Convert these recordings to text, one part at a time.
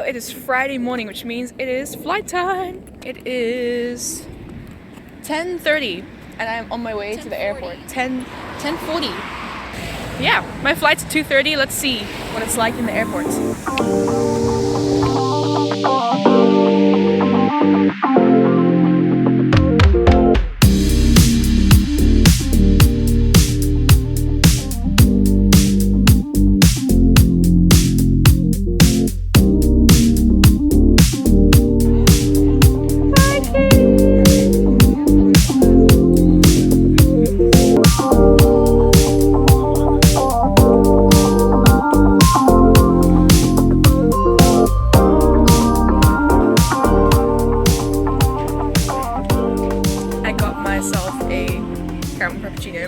it is Friday morning, which means it is flight time. It is 10:30 and I'm on my way to the airport. 10:40. Yeah, my flight's at 2:30. Let's see what it's like in the airport.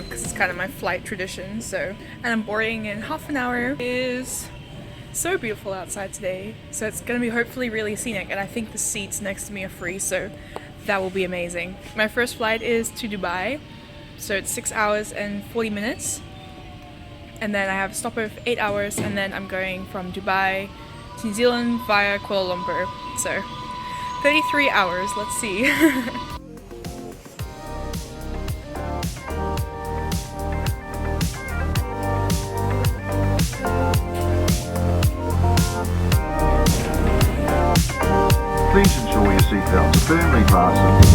Because it's kind of my flight tradition, and I'm boarding in half an hour. It is so beautiful outside today, so it's gonna be hopefully really scenic, and I think the seats next to me are free, so that will be amazing. My first flight is to Dubai, so it's 6 hours and 40 minutes, and then I have a stopover for 8 hours, and then I'm going from Dubai to New Zealand via Kuala Lumpur, so 33 hours. Let's see. Please ensure your seatbelts are firmly fastened.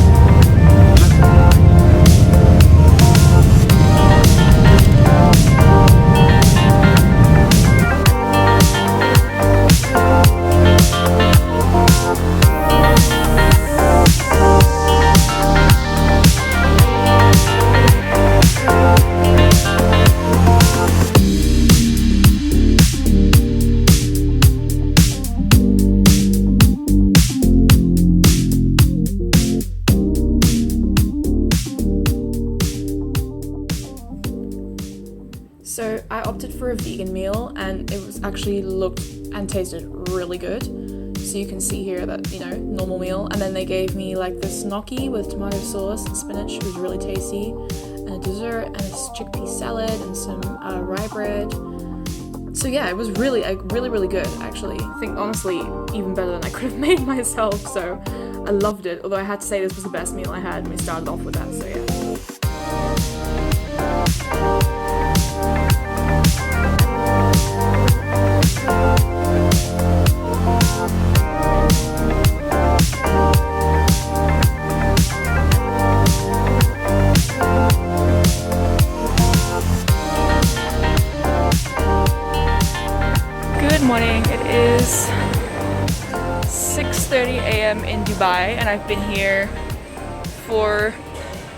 So I opted for a vegan meal, and it was actually looked and tasted really good. So you can see here that, normal meal. And then they gave me like this gnocchi with tomato sauce and spinach. It was really tasty. And a dessert and a chickpea salad and some rye bread. So yeah, it was really good actually. I think honestly even better than I could have made myself. So I loved it. Although I had to say this was the best meal I had, and we started off with that, so yeah. Good morning, it is 6:30 a.m. in Dubai, and I've been here for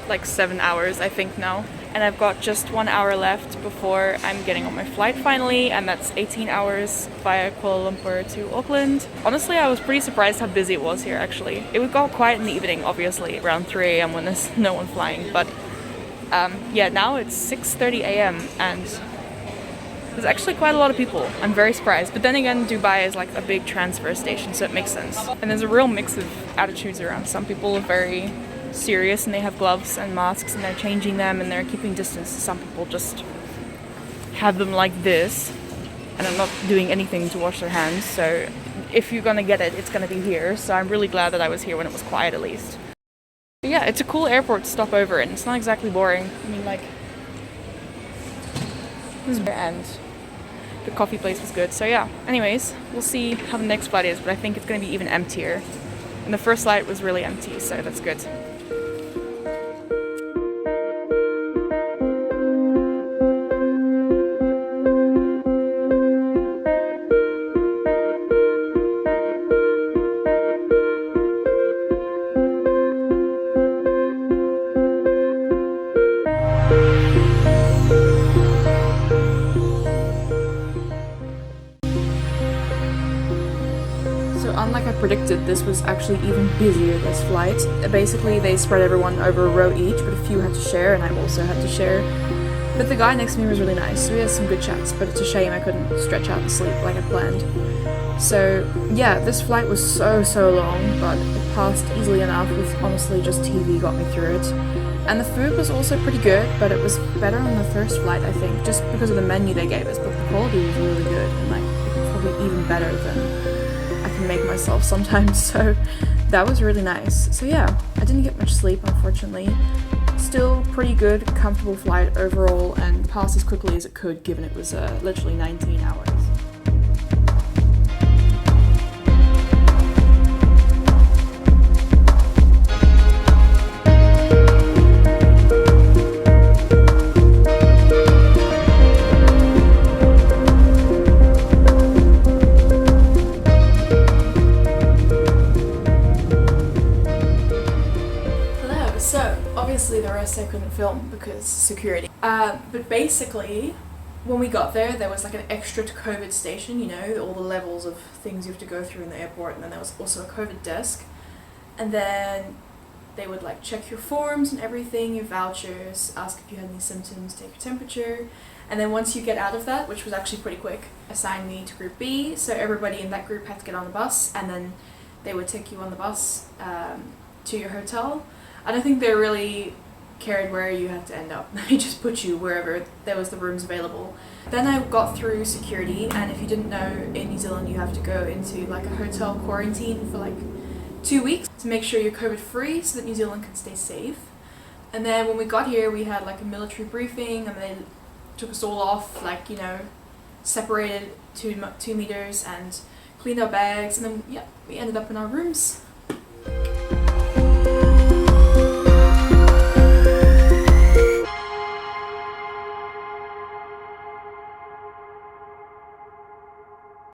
like 7 hours I think now, and I've got just 1 hour left before I'm getting on my flight finally, and that's 18 hours via Kuala Lumpur to Auckland. Honestly, I was pretty surprised how busy it was here actually. It got quiet in the evening, obviously around 3 a.m. when there's no one flying, but yeah, now it's 6:30 a.m. and there's actually quite a lot of people. I'm very surprised. But then again, Dubai is like a big transfer station, so it makes sense. And there's a real mix of attitudes around. Some people are very serious and they have gloves and masks and they're changing them and they're keeping distance. Some people just have them like this and are not doing anything to wash their hands. So if you're gonna get it, it's gonna be here. So I'm really glad that I was here when it was quiet at least. But yeah, it's a cool airport to stop over in. It's not exactly boring. I mean, like, and the coffee place was good. So yeah, anyways, we'll see how the next flight is, but I think it's going to be even emptier. And the first flight was really empty, so that's good. Unlike I predicted, this was actually even busier this flight. Basically, they spread everyone over a row each, but a few had to share, and I also had to share. But the guy next to me was really nice, so we had some good chats, but it's a shame I couldn't stretch out and sleep like I planned. So yeah, this flight was so long, but it passed easily enough with honestly just TV got me through it. And the food was also pretty good, but it was better on the first flight, I think, just because of the menu they gave us, but the quality was really good, and like, probably even better than I can even make myself sometimes, so that was really nice. So yeah, I didn't get much sleep, unfortunately. Still pretty good, comfortable flight overall, and passed as quickly as it could given it was literally 19 hours. So, obviously the rest I couldn't film because security. But basically, when we got there was like an extra COVID station, you know, all the levels of things you have to go through in the airport, and then there was also a COVID desk. And then they would like check your forms and everything, your vouchers, ask if you had any symptoms, take your temperature. And then once you get out of that, which was actually pretty quick, assign me to group B, so everybody in that group had to get on the bus, and then they would take you on the bus to your hotel. I don't think they really cared where you had to end up. They just put you wherever there was the rooms available. Then I got through security, and if you didn't know, in New Zealand you have to go into like a hotel quarantine for like 2 weeks to make sure you're COVID free so that New Zealand can stay safe. And then when we got here we had like a military briefing, and they took us all off, like, you know, separated 2 meters and cleaned our bags, and then yeah, we ended up in our rooms.